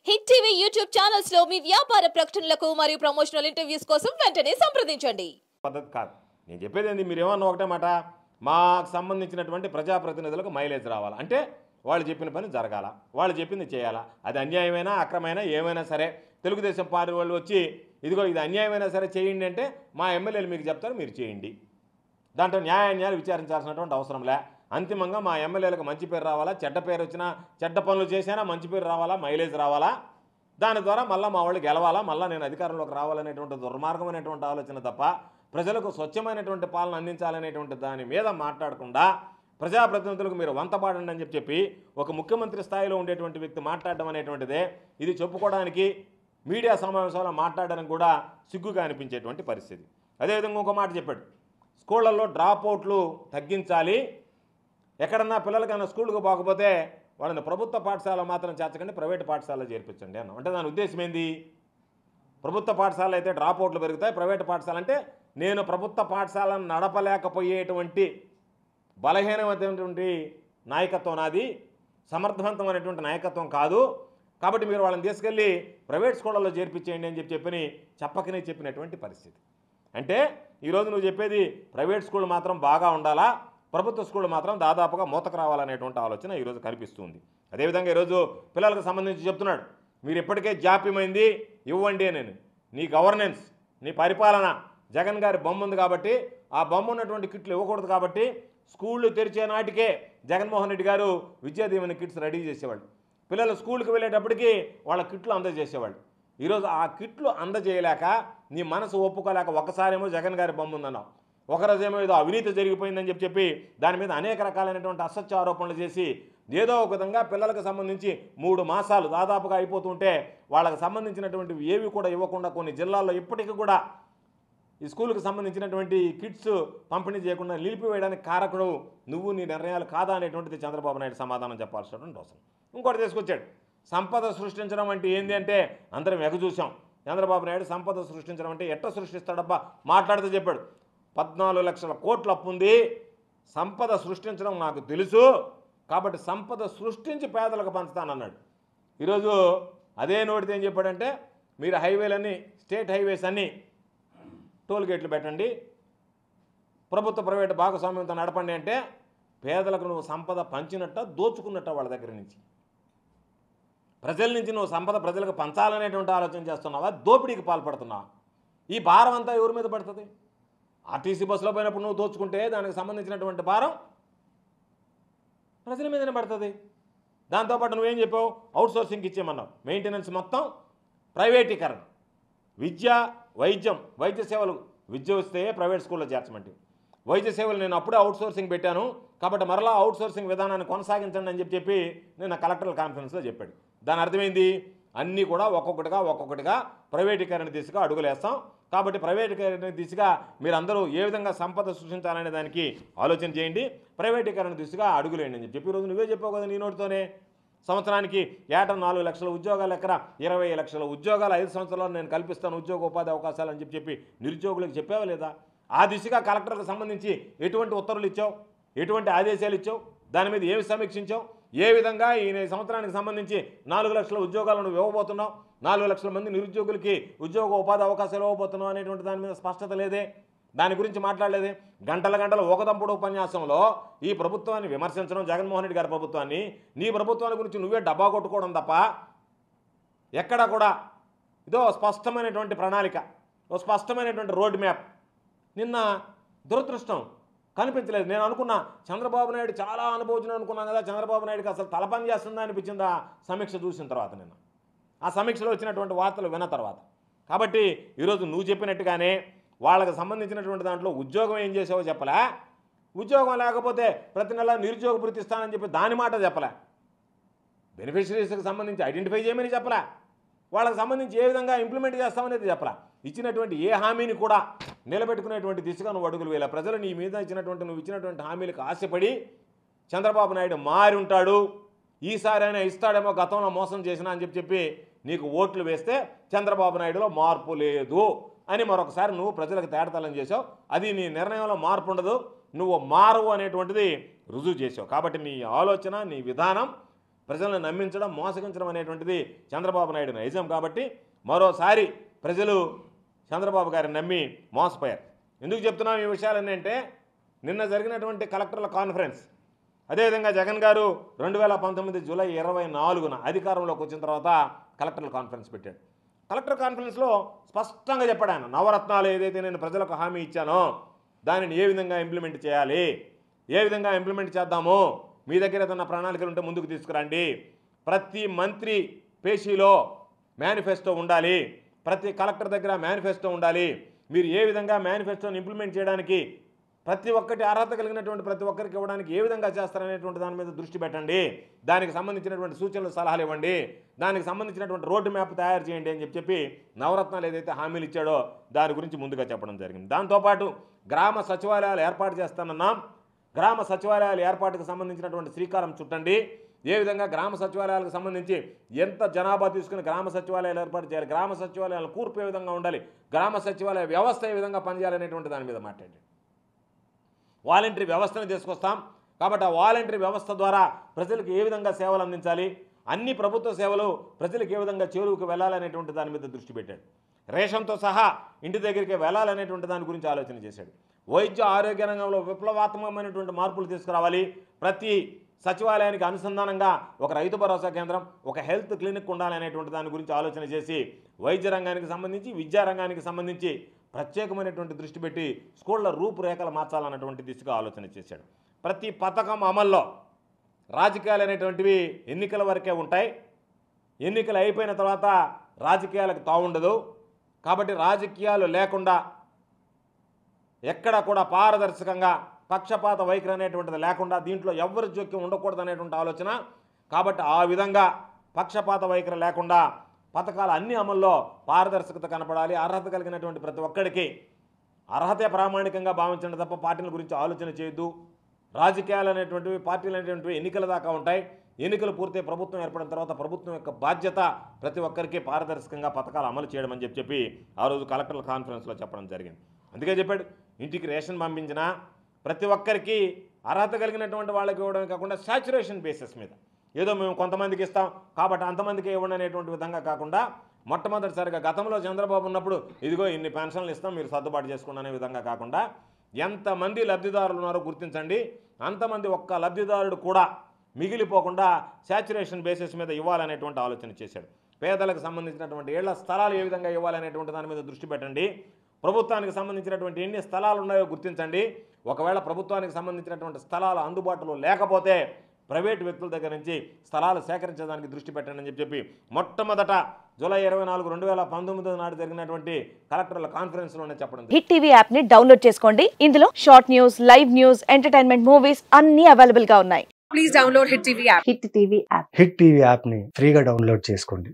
Hit TV YouTube channels లో మీ వ్యాపార ప్రకటనలకు మరియు ప్రమోషనల్ ఇంటర్వ్యూస్ కోసం వెంటనే సంప్రదించండి. పద్ధతి కాదు. నేను చెప్పేది ఏంది, మీరు ఏమన్నా ఒకటే మాట, మాకు సంబంధించినటువంటి ప్రజాప్రతినిధులకు మైలేజ్ రావాలి అంటే వాళ్ళు చెప్పిన పని జరగాల, వాళ్ళు చెప్పింది చేయాలా. అది అన్యాయమైనా అక్రమైనా ఏమైనా సరే తెలుగుదేశం పార్టీ వాళ్ళు వచ్చి ఇదిగో ఇది అన్యాయమైనా సరే చేయండి అంటే మా ఎమ్మెల్యేలు మీకు చెప్తారు, మీరు చేయండి. దాంట్లో న్యాయాన్యాయాలు విచారించాల్సినటువంటి అవసరంలే. అంతిమంగా మా ఎమ్మెల్యేలకు మంచి పేరు రావాలా, చెడ్డ పేరు వచ్చినా చెడ్డ పనులు చేసినా మంచి పేరు రావాలా, మైలేజ్ రావాలా. దాని ద్వారా మళ్ళీ మా వాళ్ళు గెలవాలా, మళ్ళీ నేను అధికారంలోకి రావాలనేటువంటి దుర్మార్గమైనటువంటి ఆలోచన తప్ప ప్రజలకు స్వచ్ఛమైనటువంటి పాలన అందించాలనేటువంటి దాని మీద మాట్లాడకుండా ప్రజాప్రతినిధులకు మీరు వంతపాడండి అని చెప్పి ఒక ముఖ్యమంత్రి స్థాయిలో ఉండేటువంటి వ్యక్తి మాట్లాడడం అనేటువంటిదే ఇది చెప్పుకోవడానికి మీడియా సమావేశాల్లో మాట్లాడడానికి కూడా సిగ్గుగా అనిపించేటువంటి పరిస్థితి. అదేవిధంగా ఒక మాట చెప్పాడు, స్కూళ్ళల్లో డ్రాప్ అవుట్లు తగ్గించాలి, ఎక్కడన్నా పిల్లలకైనా స్కూల్కి పోకపోతే వాళ్ళని ప్రభుత్వ పాఠశాల మాత్రం చేర్చకండి, ప్రైవేటు పాఠశాలలో చేర్పించండి అన్న. అంటే దాని ఉద్దేశం ఏంది? ప్రభుత్వ పాఠశాలలు అయితే డ్రాప్ అవుట్లు పెరుగుతాయి, ప్రైవేటు పాఠశాల అంటే నేను ప్రభుత్వ పాఠశాలను నడపలేకపోయేటువంటి బలహీనమైనటువంటి నాయకత్వం నాది, సమర్థవంతమైనటువంటి నాయకత్వం కాదు, కాబట్టి మీరు వాళ్ళని తీసుకెళ్ళి ప్రైవేట్ స్కూళ్ళల్లో చేర్పించేయండి అని చెప్పకనే చెప్పినటువంటి పరిస్థితి. అంటే ఈరోజు నువ్వు చెప్పేది ప్రైవేట్ స్కూల్ మాత్రం బాగా ఉండాలా, ప్రభుత్వ స్కూల్ మాత్రం దాదాపుగా మూతకు రావాలనేటువంటి ఆలోచన ఈరోజు కనిపిస్తుంది. అదేవిధంగా ఈరోజు పిల్లలకు సంబంధించి చెప్తున్నాడు, మీరు ఇప్పటికే జాప్యమైంది ఇవ్వండి అని. నీ గవర్నెన్స్, నీ పరిపాలన, జగన్ గారి బొమ్మ ఉంది కాబట్టి ఆ బొమ్మ ఉన్నటువంటి కిట్లు ఇవ్వకూడదు కాబట్టి స్కూళ్ళు తెరిచే నాటికే జగన్మోహన్ రెడ్డి గారు విద్యాదీవెన కిట్స్ రెడీ చేసేవాళ్ళు. పిల్లలు స్కూల్కి వెళ్ళేటప్పటికి వాళ్ళ కిట్లు అందజేసేవాళ్ళు. ఈరోజు ఆ కిట్లు అందజేయలేక నీ మనసు ఒప్పుకోలేక ఒకసారేమో జగన్ గారి బొమ్మ ఉందన్నావు, ఒకరోజేమో ఏదో అవినీతి జరిగిపోయిందని చెప్పి దాని మీద అనేక రకాలైనటువంటి అసత్య ఆరోపణలు చేసి ఏదో ఒక విధంగా పిల్లలకు సంబంధించి 3 మాసాలు దాదాపుగా అయిపోతుంటే వాళ్ళకి సంబంధించినటువంటి ఏవి కూడా ఇవ్వకుండా కొన్ని జిల్లాల్లో ఇప్పటికీ కూడా ఈ స్కూల్కి సంబంధించినటువంటి కిట్స్ పంపిణీ చేయకుండా నిలిపివేయడానికి కారకుడు నువ్వు, నీ నిర్ణయాలు కాదా అనేటువంటిది చంద్రబాబు నాయుడు సమాధానం చెప్పాల్సినటువంటి అవసరం. ఇంకోటి తీసుకొచ్చాడు, సంపద సృష్టించడం అంటే ఏంది అంటే అందరం ఎగచూసాం. చంద్రబాబు నాయుడు సంపద సృష్టించడం అంటే ఎట్లా సృష్టిస్తాడబ్బా మాట్లాడుతూ చెప్పాడు, 14 లక్షల కోట్ల అప్పు ఉంది, సంపద సృష్టించడం నాకు తెలుసు, కాబట్టి సంపద సృష్టించి పేదలకు పంచుతానన్నాడు. ఈరోజు అదే నోటితో ఏం చెప్పాడంటే మీరు హైవేలన్నీ, స్టేట్ హైవేస్ అన్నీ టోల్ గేట్లు పెట్టండి, ప్రభుత్వ ప్రైవేటు భాగస్వామ్యంతో నడపండి అంటే పేదలకు నువ్వు సంపద పంచినట్ట దోచుకున్నట్ట వాళ్ళ దగ్గర నుంచి. ప్రజల నుంచి నువ్వు సంపద ప్రజలకు పంచాలనేటువంటి ఆలోచన చేస్తున్నావా, దోపిడీకి పాల్పడుతున్నావా? ఈ భారం అంతా ఎవరి మీద పడుతుంది? ఆర్టీసీ బస్సులో పోయినప్పుడు నువ్వు దోచుకుంటే దానికి సంబంధించినటువంటి భారం ప్రజల మీదనే పడుతుంది. దాంతోపాటు నువ్వేం చెప్పావు, అవుట్సోర్సింగ్కి ఇచ్చేయమన్నావు, మెయింటెనెన్స్ మొత్తం ప్రైవేటీకరణ, విద్య వైద్యం, వైద్య సేవలు, విద్య వస్తే ప్రైవేట్ స్కూల్లో చేర్చమంటే వైద్య సేవలు నేను అప్పుడే అవుట్సోర్సింగ్ పెట్టాను కాబట్టి మరలా అవుట్సోర్సింగ్ విధానాన్ని కొనసాగించండి అని చెప్పి నేను కలెక్టరల్ కాన్ఫరెన్స్లో చెప్పాడు. దాని అర్థమైంది, అన్నీ కూడా ఒక్కొక్కటిగా ప్రైవేటీకరణ దిశగా అడుగులేస్తాం, కాబట్టి ప్రైవేటీకరణ దిశగా మీరందరూ ఏ విధంగా సంపద సృష్టించాలనే దానికి ఆలోచన చేయండి, ప్రైవేటీకరణ దిశగా అడుగులేండి అని చెప్పి ఈరోజు నువ్వే చెప్పావు కదా నీ నోటితోనే. సంవత్సరానికి ఏటా 4 లక్షల ఉద్యోగాలు, ఎక్కడ 20 లక్షల ఉద్యోగాలు 5 సంవత్సరాల్లో నేను కల్పిస్తాను ఉద్యోగ ఉపాధి అవకాశాలు అని చెప్పి నిరుద్యోగులకు చెప్పావా లేదా? ఆ దిశగా కలెక్టర్లకు సంబంధించి ఎటువంటి ఉత్తర్వులు ఇచ్చావు, ఎటువంటి ఆదేశాలు ఇచ్చావు, దాని మీద ఏమి సమీక్షించావు, ఏ విధంగా ఈ సంవత్సరానికి సంబంధించి 4 లక్షల ఉద్యోగాలను ఇవ్వబోతున్నావు, 4 లక్షల మంది నిరుద్యోగులకి ఉద్యోగ ఉపాధి అవకాశాలు ఇవ్వబోతున్నావు అనేటువంటి దాని మీద స్పష్టత లేదే, దాని గురించి మాట్లాడలేదే. గంటల ఒకదంపుడు ఉపన్యాసంలో ఈ ప్రభుత్వాన్ని విమర్శించడం, జగన్మోహన్ రెడ్డి గారి ప్రభుత్వాన్ని, నీ ప్రభుత్వాన్ని గురించి నువ్వే డబ్బా కొట్టుకోవడం తప్ప ఎక్కడా కూడా ఇదో స్పష్టమైనటువంటి ప్రణాళిక, ఓ స్పష్టమైనటువంటి రోడ్ మ్యాప్ నిన్న దురదృష్టం కనిపించలేదు. నేను అనుకున్నా చంద్రబాబు నాయుడు చాలా అనుభవించిన అనుకున్నాను కదా, చంద్రబాబు నాయుడుకి అసలు తలపని చేస్తుందా అనిపించింది ఆ సమీక్ష చూసిన తర్వాత, నిన్న ఆ సమీక్షలో వచ్చినటువంటి వార్తలు విన్న తర్వాత. కాబట్టి ఈరోజు నువ్వు చెప్పినట్టుగానే వాళ్ళకి సంబంధించినటువంటి దాంట్లో ఉద్యోగం ఏం చేసావో చెప్పలే, ఉద్యోగం లేకపోతే ప్రతి నెల నిరుద్యోగ భృతి ఇస్తానని చెప్పి దాని మాట చెప్పలే, బెనిఫిషరీస్కి సంబంధించి ఐడెంటిఫై చేయమని చెప్పలే, వాళ్ళకి సంబంధించి ఏ విధంగా ఇంప్లిమెంట్ చేస్తామనేది చెప్పలే, ఇచ్చినటువంటి ఏ హామీని కూడా నిలబెట్టుకునేటువంటి దిశగా నువ్వు అడుగులు వేయాలి. ప్రజలు నీ మీద నువ్వు ఇచ్చినటువంటి హామీలకు ఆశపడి చంద్రబాబు నాయుడు మారి ఉంటాడు, ఈసారి అయినా ఇస్తాడేమో గతంలో మోసం చేసినా అని చెప్పి నీకు ఓట్లు వేస్తే చంద్రబాబు నాయుడులో మార్పు లేదు అని మరొకసారి నువ్వు ప్రజలకు తేటతలం చేసావు. అది నీ నిర్ణయంలో మార్పు ఉండదు, నువ్వు మారవు అనేటువంటిది రుజువు చేసావు. కాబట్టి నీ ఆలోచన, నీ విధానం ప్రజలను నమ్మించడం, మోసగించడం అనేటువంటిది చంద్రబాబు నాయుడు నైజం. కాబట్టి మరోసారి ప్రజలు చంద్రబాబు గారిని నమ్మి మోసపోయారు. ఎందుకు చెప్తున్నాం ఈ విషయాలన్నీ అంటే, నిన్న జరిగినటువంటి కలెక్టర్ల కాన్ఫరెన్స్, అదేవిధంగా జగన్ గారు 2019 జూలై 24న అధికారంలోకి వచ్చిన తర్వాత కలెక్టర్ల కాన్ఫరెన్స్ పెట్టాడు. కలెక్టర్ కాన్ఫరెన్స్లో స్పష్టంగా చెప్పాడు ఆయన, నవరత్నాలు ఏదైతే నేను ప్రజలకు హామీ ఇచ్చానో దానిని ఏ విధంగా ఇంప్లిమెంట్ చేయాలి, ఏ విధంగా ఇంప్లిమెంట్ చేద్దాము, మీ దగ్గర ఏదైనా ప్రణాళికలు ఉంటే ముందుకు తీసుకురండి, ప్రతి మంత్రి పేషీలో మేనిఫెస్టో ఉండాలి, ప్రతి కలెక్టర్ దగ్గర మేనిఫెస్టో ఉండాలి, మీరు ఏ విధంగా మేనిఫెస్టోని ఇంప్లిమెంట్ చేయడానికి ప్రతి ఒక్కటి అర్హత కలిగినటువంటి ప్రతి ఒక్కరికి ఇవ్వడానికి ఏ విధంగా చేస్తారనేటువంటి దాని మీద దృష్టి పెట్టండి, దానికి సంబంధించినటువంటి సూచనలు సలహాలు ఇవ్వండి, దానికి సంబంధించినటువంటి రోడ్డు మ్యాప్ తయారు చేయండి అని చెప్పి నవరత్నాలు ఏదైతే హామీలు ఇచ్చాడో దాని గురించి ముందుగా చెప్పడం జరిగింది. దాంతోపాటు గ్రామ సచివాలయాలు ఏర్పాటు చేస్తానన్నాం, గ్రామ సచివాలయాల ఏర్పాటుకు సంబంధించినటువంటి శ్రీకారం చుట్టండి, ఏ విధంగా గ్రామ సచివాలయాలకు సంబంధించి ఎంత జనాభా తీసుకుని గ్రామ సచివాలయాలు ఏర్పాటు చేయాలి, గ్రామ సచివాలయాల కూర్పు ఏ విధంగా ఉండాలి, గ్రామ సచివాలయ వ్యవస్థ ఏ విధంగా పనిచేయాలనేటువంటి దాని మీద మాట్లాడండి. వాలంటరీ వ్యవస్థను తీసుకొస్తాం, కాబట్టి ఆ వాలంటరీ వ్యవస్థ ద్వారా ప్రజలకు ఏ విధంగా సేవలు అందించాలి, అన్ని ప్రభుత్వ సేవలు ప్రజలకు ఏ విధంగా చేరువుకు వెళ్ళాలనేటువంటి దాని మీద దృష్టి పెట్టాడు. రేషన్తో సహా ఇంటి దగ్గరికి వెళ్ళాలనేటువంటి దాని గురించి ఆలోచన చేశాడు. వైద్య ఆరోగ్య రంగంలో విప్లవాత్మకమైనటువంటి మార్పులు తీసుకురావాలి, ప్రతి సచివాలయానికి అనుసంధానంగా ఒక రైతు భరోసా కేంద్రం, ఒక హెల్త్ క్లినిక్ ఉండాలనేటువంటి దాని గురించి ఆలోచన చేసి వైద్య రంగానికి సంబంధించి, విద్యా రంగానికి సంబంధించి ప్రత్యేకమైనటువంటి దృష్టి పెట్టి స్కూళ్ళ రూపురేఖలు మార్చాలన్నటువంటి దిశగా ఆలోచన చేశాడు. ప్రతి పథకం అమల్లో రాజకీయాలు అనేటువంటివి ఎన్నికల వరకే ఉంటాయి, ఎన్నికలు అయిపోయిన తర్వాత రాజకీయాలకు తావుండదు. కాబట్టి రాజకీయాలు లేకుండా ఎక్కడ కూడా పారదర్శకంగా పక్షపాత వైఖరి అనేటువంటిది లేకుండా దీంట్లో ఎవరి జోక్యం ఉండకూడదు అనేటువంటి ఆలోచన. కాబట్టి ఆ విధంగా పక్షపాత వైఖరి లేకుండా పథకాలు అన్ని అమల్లో పారదర్శకత కనపడాలి, అర్హత కలిగినటువంటి ప్రతి ఒక్కడికి అర్హతే ప్రామాణికంగా భావించండి తప్ప పార్టీల గురించి ఆలోచన చేయొద్దు. రాజకీయాలు అనేటువంటివి, పార్టీలు అనేటువంటివి ఎన్నికల దాకా ఉంటాయి, ఎన్నికలు పూర్తయి ప్రభుత్వం ఏర్పడిన తర్వాత ప్రభుత్వం యొక్క బాధ్యత ప్రతి ఒక్కరికి పారదర్శకంగా పథకాలు అమలు చేయడం అని చెప్పి ఆ రోజు కలెక్టర్ల కాన్ఫరెన్స్లో చెప్పడం జరిగింది. అందుకే చెప్పాడు, ఇంటికి రేషన్ పంపించినా ప్రతి ఒక్కరికి అర్హత కలిగినటువంటి వాళ్ళకి ఇవ్వడమే కాకుండా సాచురేషన్ బేసిస్ మీద, ఏదో మేము కొంతమందికి ఇస్తాం కాబట్టి అంతమందికి ఇవ్వండి అనేటువంటి విధంగా కాకుండా మొట్టమొదటిసారిగా గతంలో చంద్రబాబు ఉన్నప్పుడు ఇదిగో ఇన్ని పెన్షన్లు ఇస్తాం మీరు సర్దుబాటు చేసుకోండి అనే విధంగా కాకుండా ఎంతమంది లబ్ధిదారులు ఉన్నారో గుర్తించండి, అంతమంది ఒక్క లబ్ధిదారుడు కూడా మిగిలిపోకుండా సాచురేషన్ బేసిస్ మీద ఇవ్వాలనేటువంటి ఆలోచన చేశాడు. పేదలకు సంబంధించినటువంటి ఇళ్ల స్థలాలు ఏ విధంగా ఇవ్వాలనేటువంటి దాని మీద దృష్టి పెట్టండి, ప్రభుత్వానికి సంబంధించినటువంటి ఎన్ని స్థలాలు ఉన్నాయో గుర్తించండి, ఒకవేళ ప్రభుత్వానికి సంబంధించినటువంటి స్థలాలు అందుబాటులో లేకపోతే ప్రైవేటు వ్యక్తుల దగ్గర నుంచి స్థలాలు సేకరించడానికి దృష్టి పెట్టండి అని చెప్పి మొట్టమొదట జూలై 24, 2019 నాడు జరిగినటువంటి కలెక్టర్ల కాన్ఫరెన్స్లోనే చెప్పడం. హిట్ టీవీ యాప్ ని డౌన్లోడ్ చేసుకోండి, ఇందులో short news, live news, entertainment movies అన్ని అవైలబుల్ గా ఉన్నాయి. Please download hit TV app. Hit TV app ని ఫ్రీగా డౌన్లోడ్ చేసుకోండి.